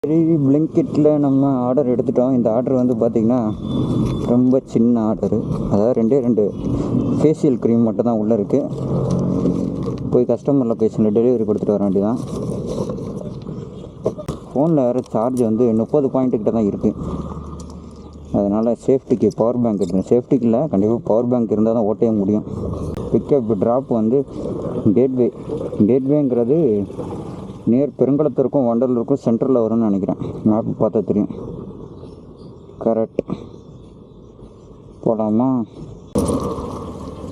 சரி, பிளிங்கிட்டில் நம்ம ஆர்டர் எடுத்துட்டோம். இந்த ஆர்டர் வந்து பார்த்திங்கன்னா ரொம்ப சின்ன ஆர்டரு. அதாவது 2 ஃபேஷியல் க்ரீம் மட்டும் தான் உள்ளே இருக்குது. போய் கஸ்டமரில் பேசின டெலிவரி கொடுத்துட்டு வர வேண்டியதான். ஃபோனில் வேறு சார்ஜ் வந்து 30 பாயிண்ட்டுக்கிட்ட தான் இருக்குது. அதனால் சேஃப்டிக்கு பவர் பேங்க் எடுக்கணும். சேஃப்டிக்கு இல்லை, கண்டிப்பாக பவர் பேங்க் இருந்தால் தான் ஓட்டவே முடியும். பிக்கப் ட்ராப் வந்து கேட்வேங்கிறது நியர் பெருங்குளத்திற்கும் வண்டலூருக்கும் சென்டரில் வரும்னு நினைக்கிறேன். மேப் பார்த்தா தெரியும். கரெக்ட். போகலாமா?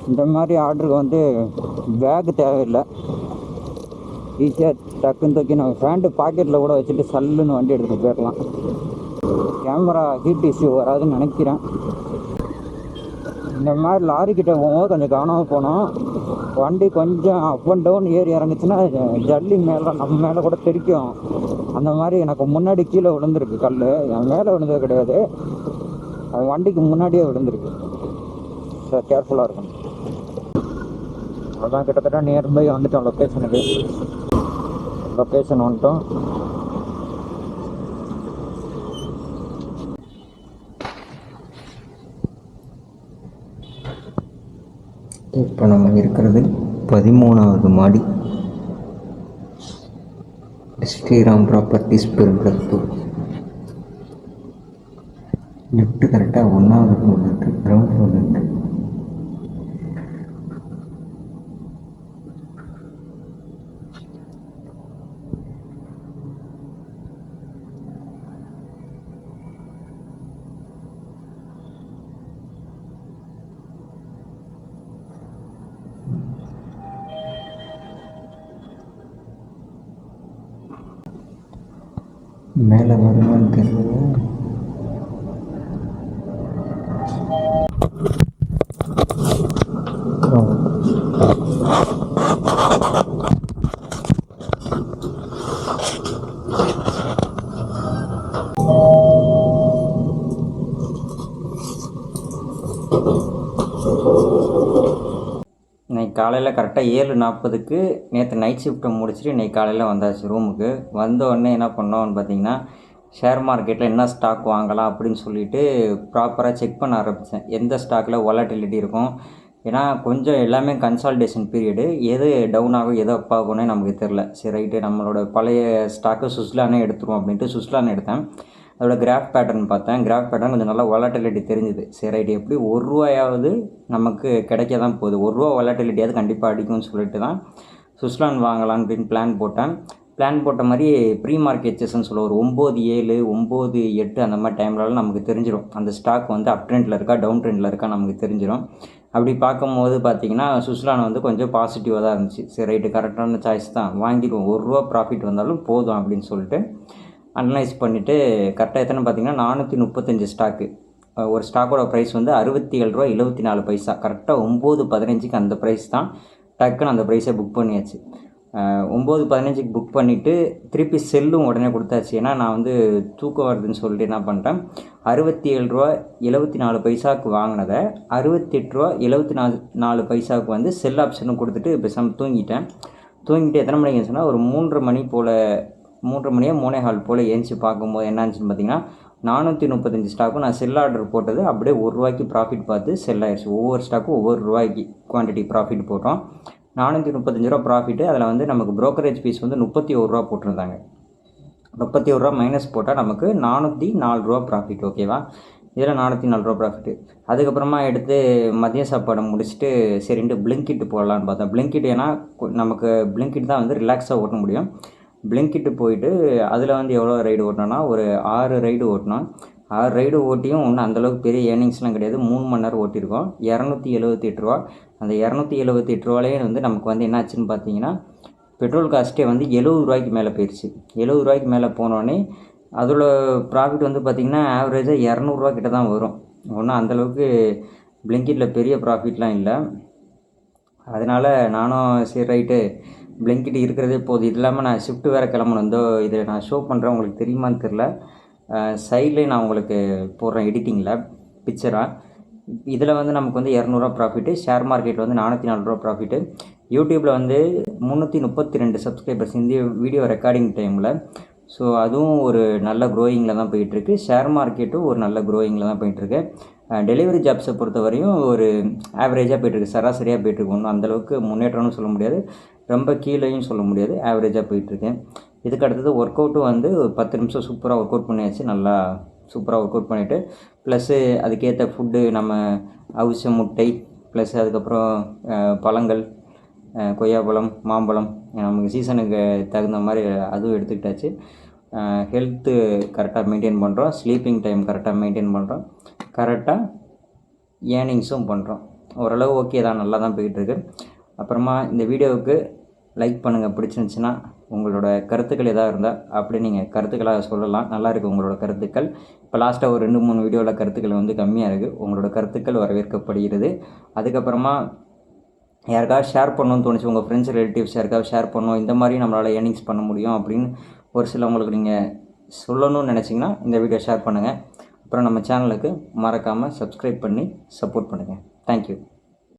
இந்த மாதிரி ஆர்டருக்கு வந்து பேக் தேவையில்லை. ஈஸியாக டக்குன்னு தூக்கி நம்ம பேண்ட்டு பாக்கெட்டில் கூட வச்சுட்டு சல்லுன்னு வண்டி எடுத்துகிட்டு போயிடலாம். கேமரா ஹீட் இஷ்யூ வராதுன்னு நினைக்கிறேன். இந்த மாதிரி லாரிக்கிட்ட போகும்போது கொஞ்சம் கவனமாக போனோம். வண்டி கொஞ்சம் அப் அண்ட் டவுன் ஏறி இறங்குச்சுன்னா ஜல்லி மேலே நம்ம மேலே கூட தெரிக்கும். அந்த மாதிரி எனக்கு முன்னாடி கீழே விழுந்துருக்கு கல். என் மேலே விழுந்தது கிடையாது, அது வண்டிக்கு முன்னாடியே விழுந்துருக்கு. ஸோ கேர்ஃபுல்லாக இருக்கணும். அதான் கிட்டத்தட்ட நியர்பை வந்துட்டோம். லொக்கேஷன் வந்துட்டோம். இப்போ நம்ம இருக்கிறது 13வது மாடி, ஸ்ரீராம் ப்ராப்பர்ட்டிஸ் பெருங்குளத்தூர். லிஃப்ட்டு கரெக்டாக 1வது ஃப்ளோர் இருக்குது, கிரவுண்ட் ஃப்ளோர் இருக்குது. மேலே வருமானு தெரியல. இன்னைக்கு காலையில் கரெக்டாக 7:40க்கு நேற்று நைட் ஷிஃப்ட்டை முடிச்சுட்டு இன்றைக்கி காலையில் வந்தாச்சு ரூமுக்கு. வந்த உடனே என்ன பண்ணோன்னு பார்த்தீங்கன்னா, ஷேர் மார்க்கெட்டில் என்ன ஸ்டாக் வாங்கலாம் அப்படின்னு சொல்லிட்டு ப்ராப்பராக செக் பண்ண ஆரம்பித்தேன். எந்த ஸ்டாக்கில் வாலட்டிலிட்டி இருக்கும். ஏன்னா கொஞ்சம் எல்லாமே கன்சால்டேஷன் பீரியடு. எது டவுன் ஆகும் எது அப் ஆகும்னே நமக்கு தெரில. சரி ரைட்டு, நம்மளோட பழைய ஸ்டாக்கு சுஸ்லானே எடுத்துருவோம் அப்படின்ட்டு சுஸ்லான் எடுத்தேன். அதோட கிராஃப் பேட்டர்ன் பார்த்தேன். கிராஃப் பேட்டர்ன் கொஞ்சம் நல்லா வாலட்டிலிட்டி தெரிஞ்சுது. சரி ரைட்டு, எப்படி ₹1 நமக்கு கிடைக்க தான் போகுது. ₹1 வாலட்டிலிட்டியாவது கண்டிப்பாக அடிக்கும்னு சொல்லிட்டு தான் சுஸ்லான் வாங்கலான்னு அப்படின்னு பிளான் போட்டேன். பிளான் போட்ட மாதிரி ப்ரீ மார்க்கெட் செஷன் சொல்ல ஒரு 9:07 9:08 அந்த மாதிரி டைம்லலாம் நமக்கு தெரிஞ்சிடும் அந்த ஸ்டாக் வந்து அப் ட்ரெண்டில் இருக்கா டவுன் ட்ரெண்டில் இருக்கா நமக்கு தெரிஞ்சிடும். அப்படி பார்க்கும்போது பார்த்திங்கன்னா சுஸ்லான் வந்து கொஞ்சம் பாசிட்டிவாக தான் இருந்துச்சு. சரி ரைட்டு, கரெக்டான சாய்ஸ் தான், வாங்கிடுவோம், ₹1 ப்ராஃபிட் வந்தாலும் போதும் அப்படின்னு சொல்லிட்டு அனலைஸ் பண்ணிவிட்டு கரெக்டாக எத்தனை பார்த்திங்கன்னா 435 ஸ்டாக்கு. ஒரு ஸ்டாக்கோட ப்ரைஸ் வந்து ₹67.74. கரெக்டாக 9:15க்கு அந்த ப்ரைஸ் தான். டக்குன்னு அந்த ப்ரைஸை புக் பண்ணியாச்சு. 9:15க்கு புக் பண்ணிவிட்டு திருப்பி செல்லும் உடனே கொடுத்தாச்சு. ஏன்னா நான் வந்து தூக்கம் வருதுன்னு சொல்லிட்டு என்ன பண்ணிட்டேன், ₹67.74 வாங்கினதை ₹68.74 வந்து செல் ஆப்ஷனும் கொடுத்துட்டு பேசாமல் தூங்கிட்டேன். எத்தனை மணிக்கு சொன்னால் ஒரு 3:30 மணி போல், 3:30 மணியாக 3:15 போல் ஏஞ்சி பார்க்கும்போது என்னாச்சுன்னு பார்த்தீங்கன்னா 435 ஸ்டாக்கும் நான் செல் ஆர்டர் போட்டது அப்படியே ₹1 ப்ராஃபிட் பார்த்து செல் ஆயிடுச்சு. ஒவ்வொரு ஸ்டாக்கும் ஒவ்வொரு ரூபாய்க்கு குவான்டிட்டி ப்ராஃபிட் போட்டோம். ₹435 ப்ராஃபிட்டு. அதில் வந்து நமக்கு ப்ரோக்கரேஜ் ஃபீஸ் வந்து ₹31 போட்டிருந்தாங்க. ₹31 மைனஸ் போட்டால் நமக்கு ₹404 ப்ராஃபிட். ஓகேவா, இதில் ₹404 ப்ராஃபிட்டு. அதுக்கப்புறமா எடுத்து மதிய சாப்பாடை முடிச்சுட்டு சரின்ட்டு பிளிங்கிட் போடலான்னு பார்த்தேன். பிளிங்கிட் ஏன்னா நமக்கு பிளிங்கிட் தான் வந்து ரிலாக்ஸாக ஓட்ட முடியும். பிளிங்கிட்டு போயிட்டு அதில் வந்து எவ்வளோ ரைடு ஓட்டினோன்னா ஒரு 6 ரைடு ஓட்டினோம். 6 ரைடு ஓட்டியும் ஒன்றும் அந்தளவுக்கு பெரிய ஏர்னிங்ஸ்லாம் கிடையாது. 3 மணி நேரம் ஓட்டியிருக்கோம். ₹278. அந்த ₹278 வந்து நமக்கு வந்து என்ன ஆச்சுன்னு பார்த்தீங்கன்னா, பெட்ரோல் காஸ்ட்டே வந்து ₹70 மேலே போயிடுச்சு. ₹70 மேலே போனோடனே அதோட ப்ராஃபிட் வந்து பார்த்திங்கன்னா ஆவரேஜாக ₹200 கிட்ட தான் வரும். ஒன்றும் அந்தளவுக்கு பிளிங்கிட்டில் பெரிய ப்ராஃபிட்லாம் இல்லை. அதனால் நானும் சரி ரைட்டு பிளிங்கிட் இருக்கிறதே போதும். இது இல்லாமல் நான் ஷிஃப்ட் வேறு கிளம்பணும். இதை நான் ஷோ பண்ணுறேன், உங்களுக்கு தெரியுமான்னு தெரில. சைட்லேயே நான் உங்களுக்கு போடுறேன் எடிட்டிங்கில் பிக்சராக. இதில் வந்து நமக்கு வந்து ₹200 ப்ராஃபிட்டு. ஷேர் மார்க்கெட்டில் வந்து ₹404 ப்ராஃபிட்டு. யூடியூப்பில் வந்து 332 சப்ஸ்கிரைபர்ஸ் இந்த வீடியோ ரெக்கார்டிங் டைமில் ஸோ அதுவும் ஒரு நல்ல க்ரோயிங்கில் தான் போயிட்டுருக்கு. ஷேர் மார்க்கெட்டும் ஒரு நல்ல க்ரோயிங்கில் தான் போயிட்டுருக்கு. டெலிவரி ஜாப்ஸை பொறுத்த வரையும் ஒரு ஆவரேஜாக போயிட்டுருக்கு, சராசரியாக போயிட்டுருக்கு. ஒன்றும் அந்தளவுக்கு முன்னேற்றம்னு சொல்ல முடியாது, ரொம்ப கீழேயும் சொல்ல முடியாது, ஆவரேஜாக போயிட்டுருக்கு. இதுக்கு அடுத்தது ஒர்க் அவுட்டும் வந்து 10 நிமிஷம் சூப்பராக ஒர்க் அவுட் பண்ணியாச்சு. நல்லா சூப்பராக ஒர்க் அவுட் பண்ணிவிட்டு ப்ளஸ்ஸு அதுக்கேற்ற ஃபுட்டு நம்ம அவிச்ச முட்டை ப்ளஸ் அதுக்கப்புறம் பழங்கள், கொய்யாப்பழம், மாம்பழம் நமக்கு சீசனுக்கு தகுந்த மாதிரி அதுவும் எடுத்துக்கிட்டாச்சு. ஹெல்த்து கரெக்டாக மெயின்டைன் பண்ணுறோம், ஸ்லீப்பிங் டைம் கரெக்டாக மெயின்டைன் பண்ணுறோம், கரெக்டாக ஏர்னிங்ஸும் பண்ணுறோம். ஓரளவு ஓகே தான், நல்லா தான் போயிட்டுருக்கு. அப்புறமா இந்த வீடியோவுக்கு லைக் பண்ணுங்கள், பிடிச்சிருந்துச்சின்னா. உங்களோட கருத்துக்கள் எதாவது இருந்தால் அப்படி நீங்கள் கருத்துக்களாக சொல்லலாம். நல்லா இருக்குது உங்களோட கருத்துக்கள். இப்போ லாஸ்ட்டாக ஒரு 2-3 வீடியோவில் கருத்துக்கள் வந்து கம்மியாக இருக்குது. உங்களோட கருத்துக்கள் வரவேற்கப்படுகிறது. அதுக்கப்புறமா யாருக்காவது ஷேர் பண்ணணும்னு தோணுச்சு, உங்கள் ஃப்ரெண்ட்ஸ் ரிலேட்டிவ்ஸ் யாருக்காவது ஷேர் பண்ணணும், இந்த மாதிரி நம்மளால் ஏர்னிங்ஸ் பண்ண முடியும் அப்படின்னு ஒரு சிலவங்களுக்கு நீங்கள் சொல்லணும்னு நினச்சிங்கன்னா இந்த வீடியோ ஷேர் பண்ணுங்கள். அப்புறம் நம்ம சேனலுக்கு மறக்காமல் சப்ஸ்கிரைப் பண்ணி சப்போர்ட் பண்ணுங்கள். தேங்க்யூ.